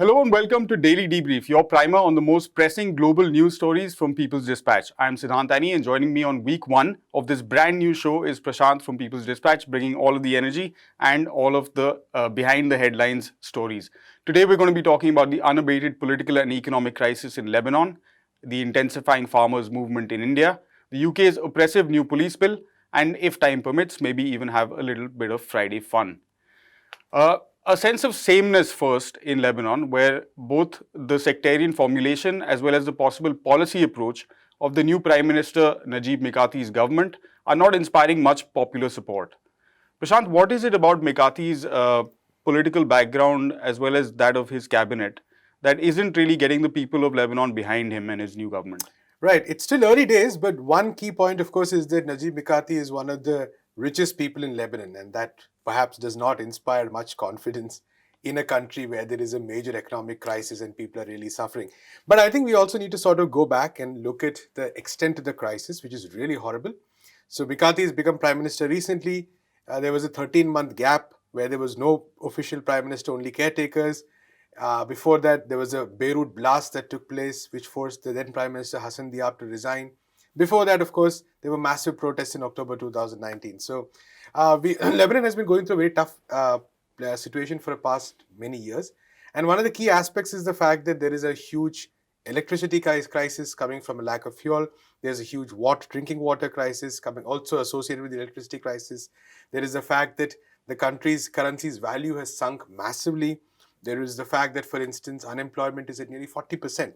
Hello and welcome to Daily Debrief, your primer on the most pressing global news stories from People's Dispatch. I'm Siddhant Ani, and joining me on week one of this brand new show is Prashant from People's Dispatch, bringing all of the energy and all of the behind the headlines stories. Today we're going to be talking about the unabated political and economic crisis in Lebanon, the intensifying farmers' movement in India, the UK's oppressive new police bill, and if time permits, maybe even have a little bit of Friday fun. A sense of sameness first in Lebanon, where both the sectarian formulation as well as the possible policy approach of the new Prime Minister Najib Mikati's government are not inspiring much popular support. Prashant, what is it about Mikati's political background as well as that of his cabinet that isn't really getting the people of Lebanon behind him and his new government? Right. It's still early days, but one key point, of course, is that Najib Mikati is one of the richest people in Lebanon, and that perhaps does not inspire much confidence in a country where there is a major economic crisis and people are really suffering. But I think we also need to sort of go back and look at the extent of the crisis, which is really horrible. So Mikati has become prime minister recently. There was a 13-month gap where there was no official prime minister, only caretakers. Before that, there was a Beirut blast that took place, which forced the then Prime Minister Hassan Diab to resign. Before that, of course, there were massive protests in October 2019. So, Lebanon has been going through a very tough situation for the past many years. And one of the key aspects is the fact that there is a huge electricity crisis coming from a lack of fuel. There's a huge drinking water crisis coming also associated with the electricity crisis. There is the fact that the country's currency's value has sunk massively. There is the fact that, for instance, unemployment is at nearly 40%.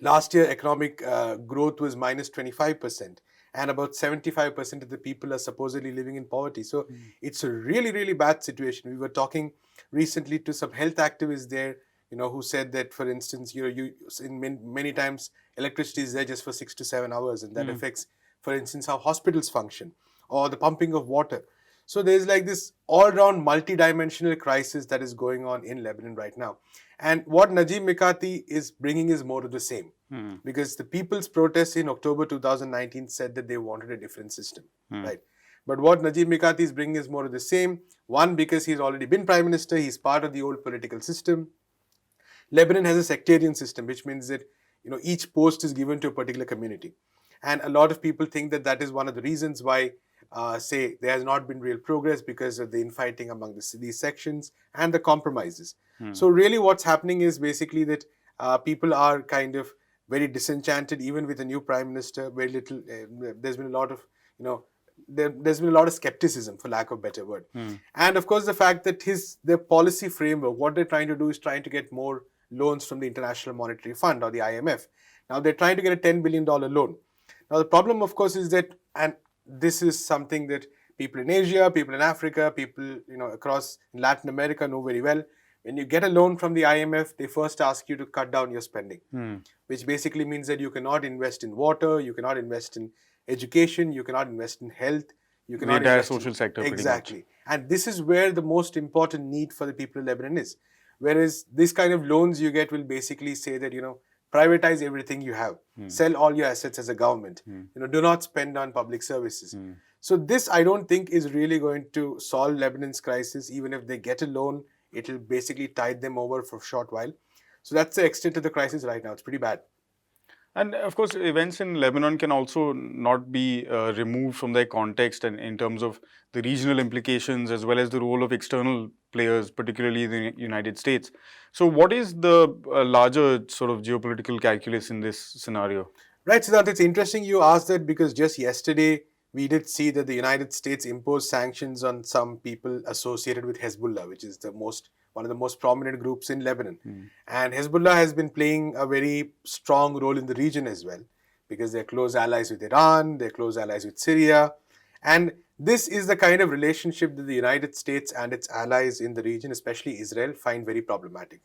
Last year, economic growth was minus 25%, and about 75% of the people are supposedly living in poverty. So it's a really, really bad situation. We were talking recently to some health activists there, who said that, for instance, many times electricity is there just for 6 to 7 hours, and that affects, for instance, how hospitals function or the pumping of water. So there's like this all-round multi-dimensional crisis that is going on in Lebanon right now. And what Najib Mikati is bringing is more of the same. Because the people's protests in October 2019 said that they wanted a different system, right? But what Najib Mikati is bringing is more of the same. One, because he's already been prime minister, he's part of the old political system. Lebanon has a sectarian system, which means that each post is given to a particular community. And a lot of people think that that is one of the reasons why there has not been real progress, because of the infighting among these sections and the compromises. So really what's happening is basically that people are kind of very disenchanted, even with a new prime minister. Very little, there's been a lot of, there's been a lot of skepticism, for lack of a better word. And of course the fact that their policy framework, what they're trying to do is trying to get more loans from the International Monetary Fund or the IMF. Now they're trying to get a $10 billion loan. Now the problem, of course, is that, and this is something that people in Asia, people in Africa, people across Latin America know very well. When you get a loan from the IMF, they first ask you to cut down your spending, which basically means that you cannot invest in water, you cannot invest in education, you cannot invest in health, you cannot The entire invest social sector. Exactly. And this is where the most important need for the people of Lebanon is. Whereas this kind of loans you get will basically say that, privatize everything you have, sell all your assets as a government, do not spend on public services. So this, I don't think, is really going to solve Lebanon's crisis. Even if they get a loan, it will basically tide them over for a short while. So that's the extent of the crisis right now. It's pretty bad. And of course, events in Lebanon can also not be removed from their context, and in terms of the regional implications as well as the role of external players, particularly the United States. So what is the larger sort of geopolitical calculus in this scenario? Right, Siddhant, it's interesting you asked that, because just yesterday we did see that the United States imposed sanctions on some people associated with Hezbollah, which is one of the most prominent groups in Lebanon. And Hezbollah has been playing a very strong role in the region as well, because they're close allies with Iran, they're close allies with Syria. And this is the kind of relationship that the United States and its allies in the region, especially Israel, find very problematic.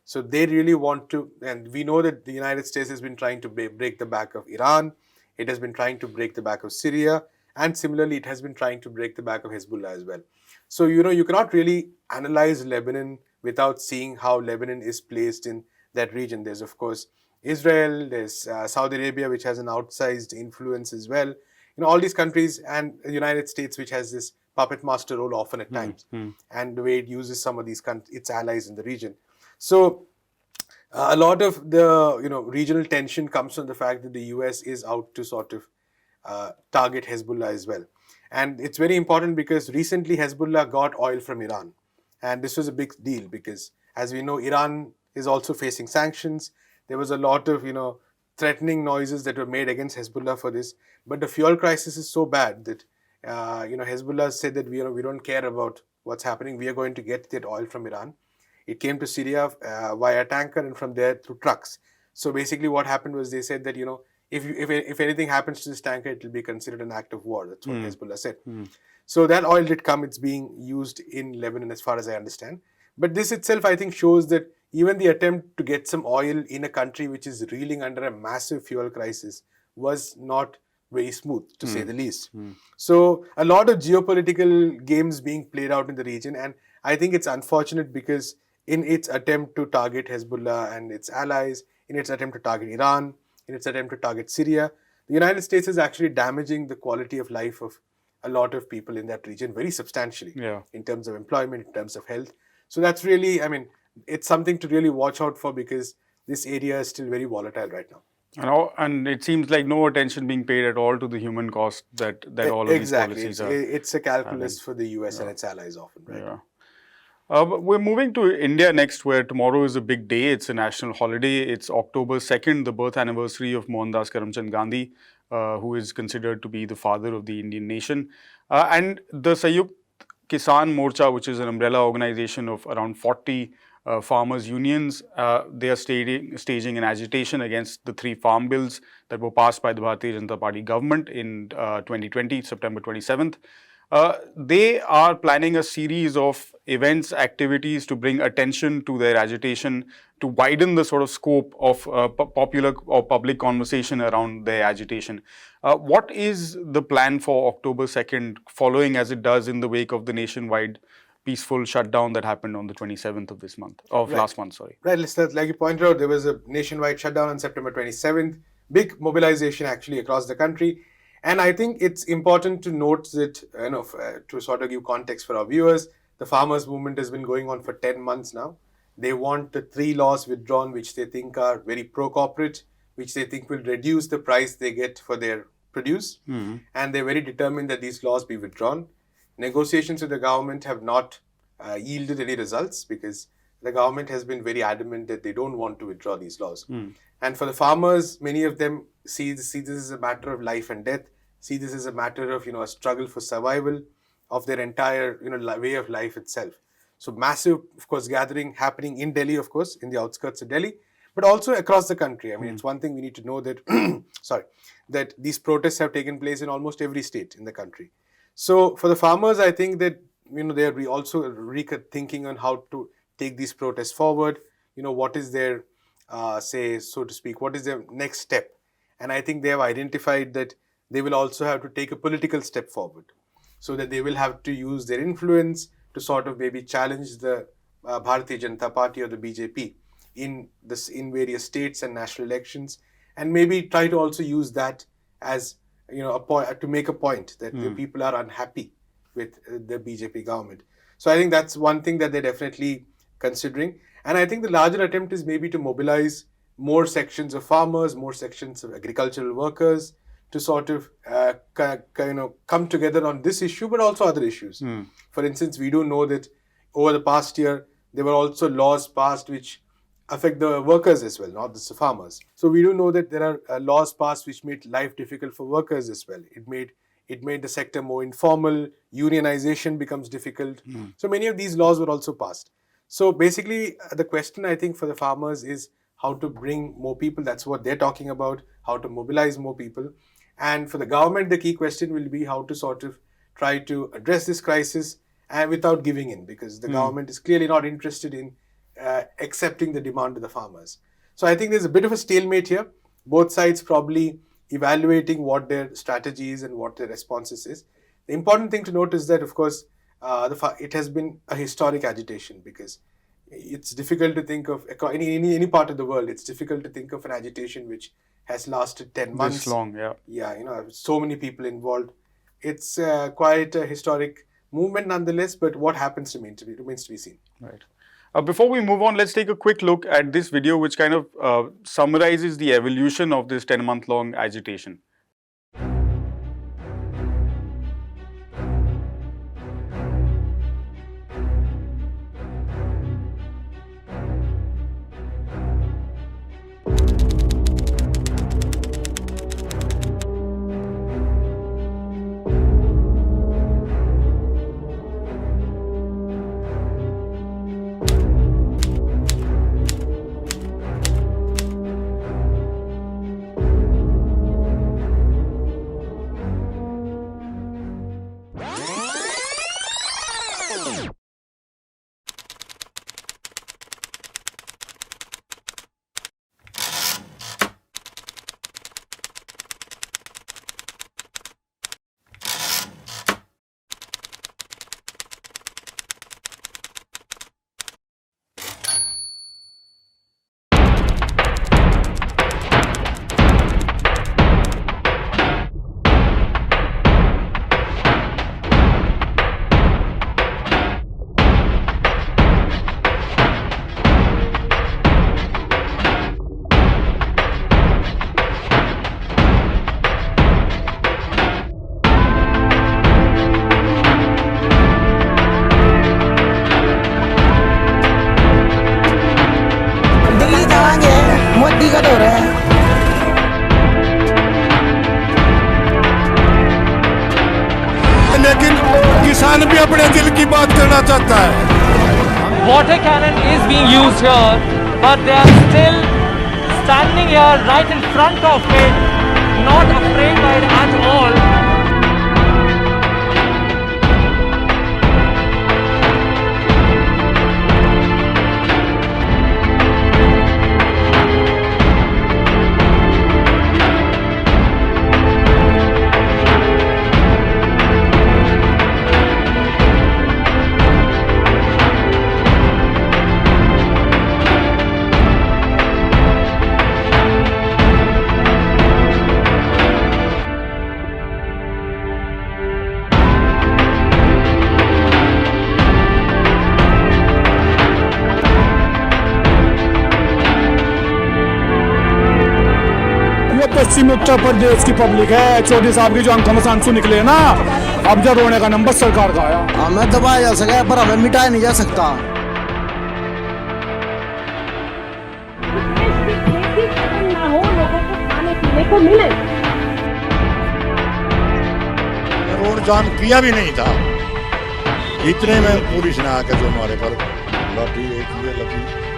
So they really want to, and we know that the United States has been trying to break the back of Iran, it has been trying to break the back of Syria, and similarly it has been trying to break the back of Hezbollah as well. So, you cannot really analyze Lebanon without seeing how Lebanon is placed in that region. There's, of course, Israel, there's Saudi Arabia, which has an outsized influence as well. All these countries, and the United States, which has this puppet master role often at times, and the way it uses some of these its allies in the region. So a lot of the regional tension comes from the fact that the US is out to sort of target Hezbollah as well. And it's very important because recently Hezbollah got oil from Iran. And this was a big deal because, as we know, Iran is also facing sanctions. There was a lot of, threatening noises that were made against Hezbollah for this. But the fuel crisis is so bad that, Hezbollah said that we don't care about what's happening. We are going to get that oil from Iran. It came to Syria via tanker and from there through trucks. So basically what happened was they said that, if anything happens to this tanker, it will be considered an act of war. That's what Hezbollah said. So that oil did come. It's being used in Lebanon as far as I understand. But this itself, I think, shows that even the attempt to get some oil in a country which is reeling under a massive fuel crisis was not very smooth, to say the least. So a lot of geopolitical games being played out in the region. And I think it's unfortunate because in its attempt to target Hezbollah and its allies, in its attempt to target Iran, in its attempt to target Syria, the United States is actually damaging the quality of life of a lot of people in that region very substantially in terms of employment, in terms of health. So that's really, it's something to really watch out for because this area is still very volatile right now. And it seems like no attention being paid at all to the human cost that all of these policies are. It's a calculus for the US and its allies often, right? Yeah. We're moving to India next, where tomorrow is a big day. It's a national holiday. It's October 2nd, the birth anniversary of Mohandas Karamchand Gandhi, who is considered to be the father of the Indian nation. And the Sanyukt Kisan Morcha, which is an umbrella organization of around 40 farmers' unions, they are staging an agitation against the 3 farm bills that were passed by the Bharatiya Janata Party government in 2020, September 27th. They are planning a series of events, activities to bring attention to their agitation, to widen the sort of scope of popular or public conversation around their agitation. What is the plan for October 2nd, following as it does in the wake of the nationwide peaceful shutdown that happened on the 27th of this month, last month, sorry. Right, like you pointed out, there was a nationwide shutdown on September 27th, big mobilization actually across the country. And I think it's important to note that, to sort of give context for our viewers, the farmers' movement has been going on for 10 months now. They want the 3 laws withdrawn, which they think are very pro-corporate, which they think will reduce the price they get for their produce. And they're very determined that these laws be withdrawn. Negotiations with the government have not yielded any results because the government has been very adamant that they don't want to withdraw these laws. And for the farmers, many of them see this as a matter of life and death, see this as a matter of, a struggle for survival of their entire, way of life itself. So massive, of course, gathering happening in Delhi, of course, in the outskirts of Delhi, but also across the country. It's one thing we need to know that, that these protests have taken place in almost every state in the country. So for the farmers, I think that, they're also rethinking on how to take these protests forward. What is their so to speak, what is their next step? And I think they have identified that they will also have to take a political step forward, so that they will have to use their influence to sort of maybe challenge the Bharatiya Janata Party or the BJP in various states and national elections, and maybe try to also use that as a point to make a point that the people are unhappy with the BJP government. So I think that's one thing that they're definitely considering. And I think the larger attempt is maybe to mobilize more sections of farmers, more sections of agricultural workers to sort of come together on this issue, but also other issues. For instance, we do know that over the past year, there were also laws passed which affect the workers as well, not just the farmers. So we do know that there are laws passed which made life difficult for workers as well. It made the sector more informal, unionization becomes difficult. So many of these laws were also passed. So basically, the question I think for the farmers is how to bring more people. That's what they're talking about, how to mobilize more people. And for the government, the key question will be how to sort of try to address this crisis and without giving in, because the government is clearly not interested in accepting the demand of the farmers. So I think there's a bit of a stalemate here. Both sides probably evaluating what their strategy is and what their responses is. The important thing to note is that, of course, it has been a historic agitation, because it's difficult to think of any part of the world. It's difficult to think of an agitation which has lasted 10 months. This long, yeah. Yeah, so many people involved. It's quite a historic movement nonetheless, but what happens remains to be seen. Right. Before we move on, let's take a quick look at this video, which kind of summarizes the evolution of this 10-month-long agitation. लेकिन किसान भी अपने दिल की बात करना चाहता है। Water cannon is being used here, but they are still standing here right in front of it, not afraid by it at all. पश्चिमी उत्तर प्रदेश की पब्लिक है। चौधरी साहब की जो आंखों में आंसू निकले ना, अब जो रोने का नंबर सरकार का आया। हमें दबाया जा सके पर हमें मिटाया नहीं जा सकता। ना हो, लोगों को खाने पीने को मिले। रोड जाम किया भी नहीं था, इतने में पुलिस ने आकर जो हमारे पर लाठी एक लगी।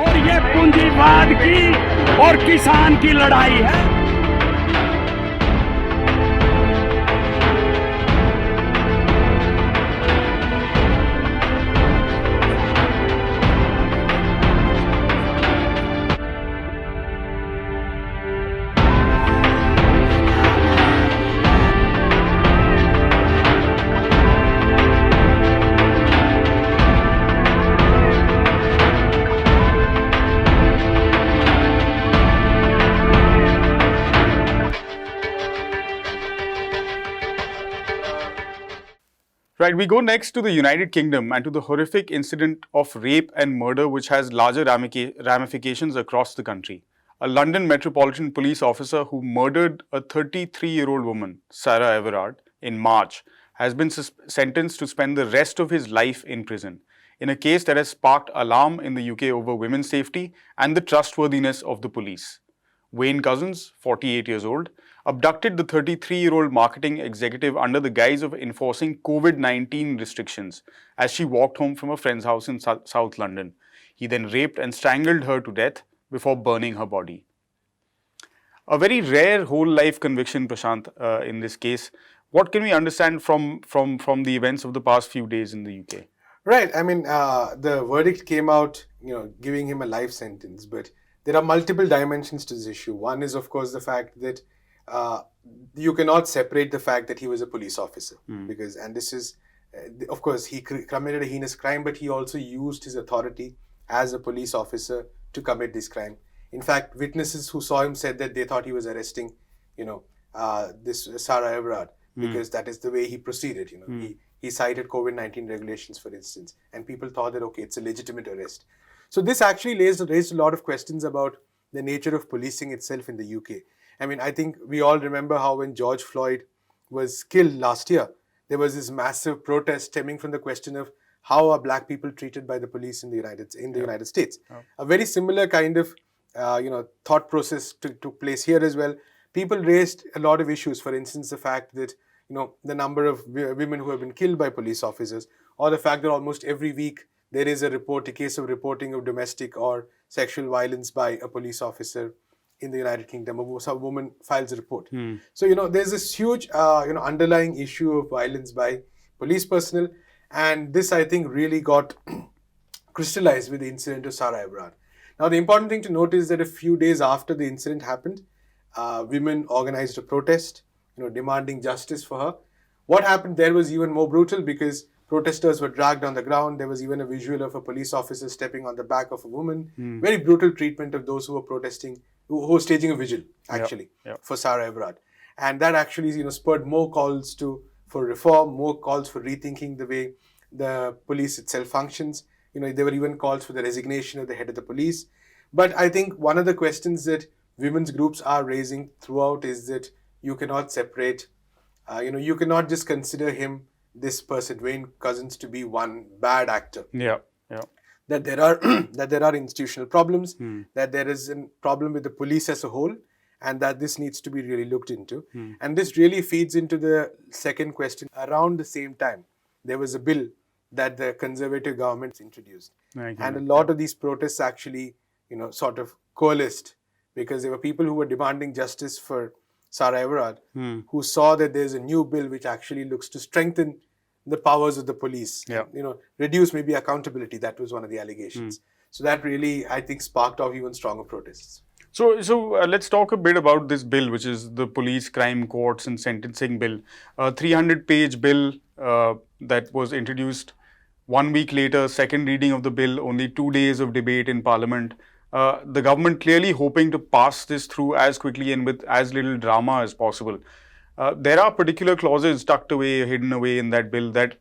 और ये पूंजीवाद की और किसान की लड़ाई है। Right, we go next to the United Kingdom and to the horrific incident of rape and murder which has larger ramifications across the country. A London Metropolitan Police officer who murdered a 33-year-old woman, Sarah Everard, in March has been sentenced to spend the rest of his life in prison in a case that has sparked alarm in the UK over women's safety and the trustworthiness of the police. Wayne Couzens, 48 years old, abducted the 33-year-old marketing executive under the guise of enforcing COVID-19 restrictions as she walked home from a friend's house in South London. He then raped and strangled her to death before burning her body. A very rare whole life conviction, Prashant, in this case. What can we understand from the events of the past few days in the UK? Right. I mean, the verdict came out, giving him a life sentence, but there are multiple dimensions to this issue. One is, of course, the fact that you cannot separate the fact that he was a police officer because, and this is, of course, he committed a heinous crime, but he also used his authority as a police officer to commit this crime. In fact, witnesses who saw him said that they thought he was arresting, this Sarah Everard because that is the way he proceeded. He he cited COVID-19 regulations, for instance, and people thought that, okay, it's a legitimate arrest. So this actually raised a lot of questions about the nature of policing itself in the UK. I mean, I think we all remember how when George Floyd was killed last year, there was this massive protest stemming from the question of how are black people treated by the police in the United States. A very similar kind of thought process took place here as well. People raised a lot of issues. For instance, the fact that the number of women who have been killed by police officers, or the fact that almost every week there is a case of reporting of domestic or sexual violence by a police officer in the United Kingdom. A woman files a report. So there's this huge underlying issue of violence by police personnel, and this, I think, really got crystallized with the incident of Sarah Everard. Now, the important thing to note is that a few days after the incident happened, women organized a protest, demanding justice for her. What happened there was even more brutal because protesters were dragged on the ground. There was even a visual of a police officer stepping on the back of a woman. Very brutal treatment of those who were protesting, who were staging a vigil, actually, for Sarah Everard. And that actually, spurred more calls for reform, more calls for rethinking the way the police itself functions. There were even calls for the resignation of the head of the police. But I think one of the questions that women's groups are raising throughout is that you cannot separate, you cannot just consider this person, Wayne Couzens, to be one bad actor. That there are institutional problems, that there is a problem with the police as a whole, and that this needs to be really looked into. And this really feeds into the second question. Around the same time, there was a bill that the Conservative government introduced. And a lot of these protests actually, sort of coalesced because there were people who were demanding justice for Sarah Everard, who saw that there's a new bill which actually looks to strengthen the powers of the police, reduce maybe accountability. That was one of the allegations. So that really, I think, sparked off even stronger protests. So let's talk a bit about this bill, which is the Police Crime Courts and Sentencing Bill. A 300-page bill that was introduced 1 week later, second reading of the bill, only 2 days of debate in Parliament. The government clearly hoping to pass this through as quickly and with as little drama as possible. There are particular clauses tucked away, hidden away in that bill that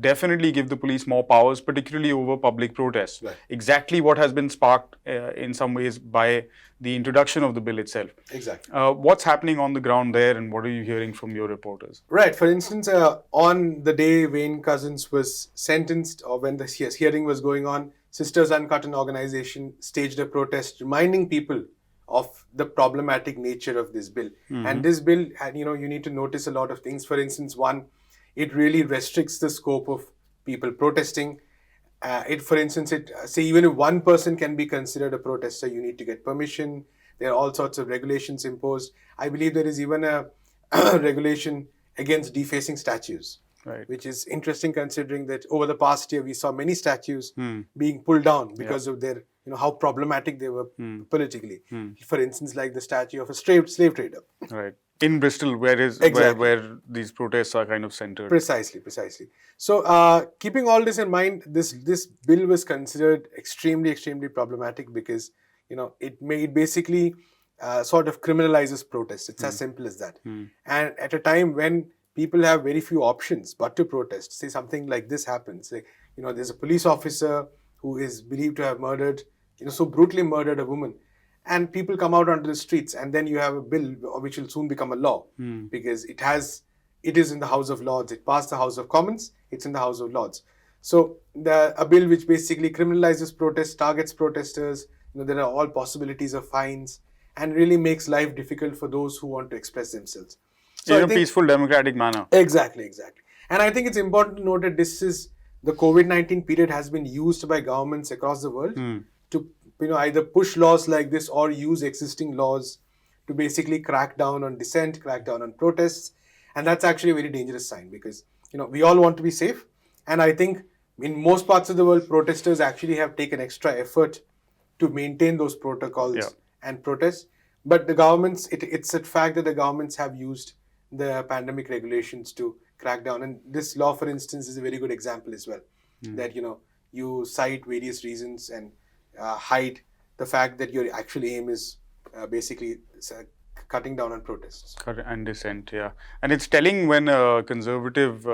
definitely give the police more powers, particularly over public protests. Right. Exactly what has been sparked in some ways by the introduction of the bill itself. Exactly. What's happening on the ground there, and what are you hearing from your reporters? Right. For instance, on the day Wayne Couzens was sentenced, or when the hearing was going on, Sisters Uncut, an organization, staged a protest reminding people of the problematic nature of this bill. And this bill, you need to notice a lot of things. For instance, one, it really restricts the scope of people protesting. For instance, say even if one person can be considered a protester, you need to get permission. There are all sorts of regulations imposed. I believe there is even a regulation against defacing statues, which is interesting considering that over the past year we saw many statues being pulled down because of their, how problematic they were politically. For instance, like the statue of a slave trader. Right. In Bristol, where these protests are kind of centered. Precisely. So, keeping all this in mind, this bill was considered extremely problematic because it basically sort of criminalizes protests. It's as simple as that. And at a time when people have very few options but to protest, say something like this happens. Like, there's a police officer who is believed to have murdered, so brutally murdered a woman. And people come out onto the streets, and then you have a bill which will soon become a law because it is in the House of Lords. It passed the House of Commons. It's in the House of Lords. So a bill which basically criminalizes protests, targets protesters. There are all possibilities of fines, and really makes life difficult for those who want to express themselves. So in a peaceful, democratic manner. Exactly. And I think it's important to note that the COVID-19 period has been used by governments across the world to either push laws like this or use existing laws to basically crack down on dissent, crack down on protests. And that's actually a very dangerous sign because, we all want to be safe. And I think in most parts of the world, protesters actually have taken extra effort to maintain those protocols and protests. But the governments, it's a fact that the governments have used the pandemic regulations to crack down. And this law, for instance, is a very good example as well. That, you cite various reasons and hide the fact that your actual aim is basically cutting down on protests. And dissent, yeah. And it's telling when a conservative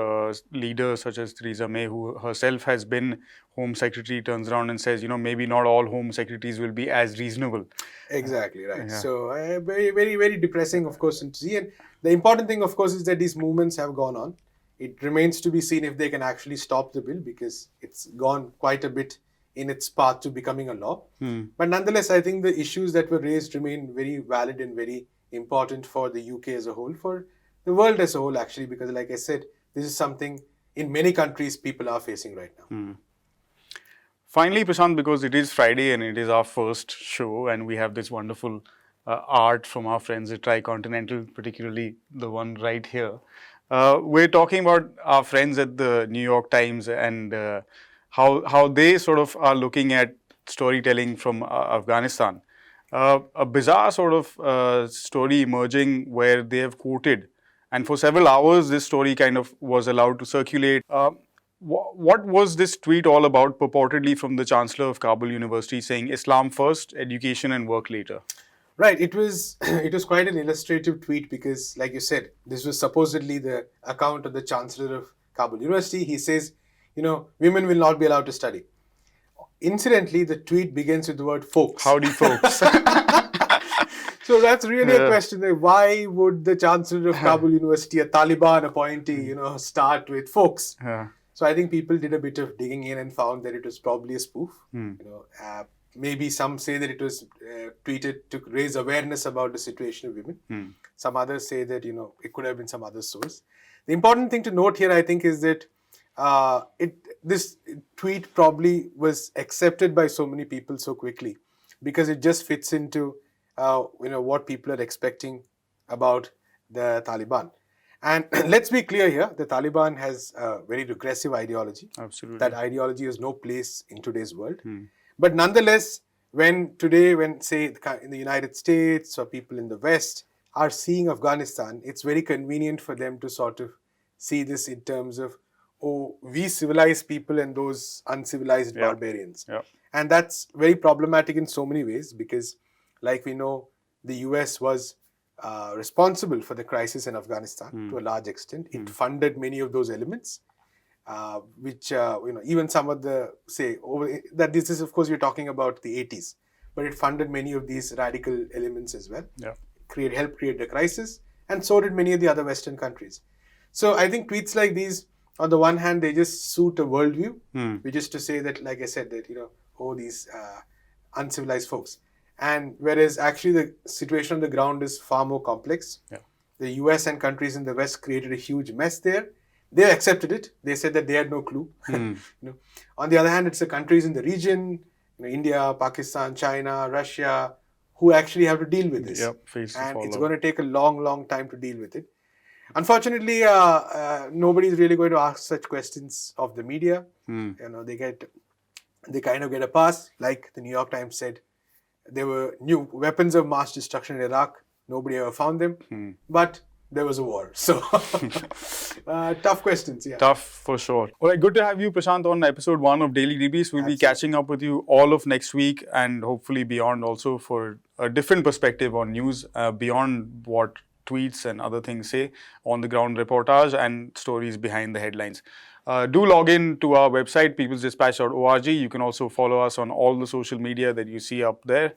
leader such as Theresa May, who herself has been Home Secretary, turns around and says, maybe not all Home Secretaries will be as reasonable. Exactly, right. Yeah. So very, very, very depressing, of course, to see. And the important thing, of course, is that these movements have gone on. It remains to be seen if they can actually stop the bill, because it's gone quite a bit in its path to becoming a law. But nonetheless, I think the issues that were raised remain very valid and very important for the UK as a whole, for the world as a whole, actually, because like I said, this is something in many countries people are facing right now. Finally, Prashant, because it is Friday and it is our first show, and we have this wonderful art from our friends at Tricontinental, particularly the one right here. We're talking about our friends at the New York Times and how they sort of are looking at storytelling from Afghanistan. A bizarre sort of story emerging where they have quoted, and for several hours this story kind of was allowed to circulate. What was this tweet all about, purportedly from the Chancellor of Kabul University, saying Islam first, education and work later? Right, it was quite an illustrative tweet because, like you said, this was supposedly the account of the Chancellor of Kabul University. He says, women will not be allowed to study. Incidentally, the tweet begins with the word folks. Howdy, folks. So that's really a question. Why would the Chancellor of Kabul University, a Taliban appointee, start with folks? So I think people did a bit of digging in and found that it was probably a spoof. Maybe some say that it was tweeted to raise awareness about the situation of women. Some others say that, it could have been some other source. The important thing to note here, I think, is that this tweet probably was accepted by so many people so quickly because it just fits into, what people are expecting about the Taliban. And let's be clear here, the Taliban has a very regressive ideology. Absolutely. That ideology has no place in today's world. But nonetheless, when say in the United States or people in the West are seeing Afghanistan, it's very convenient for them to sort of see this in terms of, we civilized people and those uncivilized barbarians. And that's very problematic in so many ways because, like we know, the US was responsible for the crisis in Afghanistan to a large extent. It funded many of those elements. Which even some of the that this is, of course, we're talking about the 80s, but it funded many of these radical elements as well. Helped create the crisis, and so did many of the other Western countries. So I think tweets like these, on the one hand, they just suit a worldview, which is to say that, like I said, that these uncivilized folks, and whereas actually the situation on the ground is far more complex. The US and countries in the West created a huge mess there. They accepted it. They said that they had no clue. On the other hand, it's the countries in the region, India, Pakistan, China, Russia, who actually have to deal with this. And it's going to take a long, long time to deal with it. Unfortunately, nobody is really going to ask such questions of the media. They kind of get a pass. Like the New York Times said, there were new weapons of mass destruction in Iraq. Nobody ever found them. But there was a war. So, tough questions, Tough for sure. All right, good to have you, Prashant, on episode 1 of Daily Debrief. We'll be catching up with you all of next week and hopefully beyond also for a different perspective on news beyond what tweets and other things say, on the ground reportage and stories behind the headlines. Do log in to our website, peoplesdispatch.org. You can also follow us on all the social media that you see up there.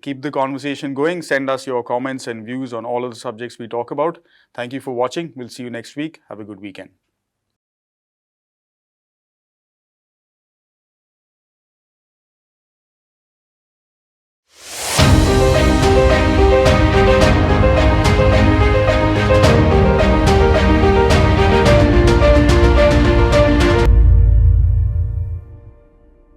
Keep the conversation going. Send us your comments and views on all of the subjects we talk about. Thank you for watching. We'll see you next week. Have a good weekend.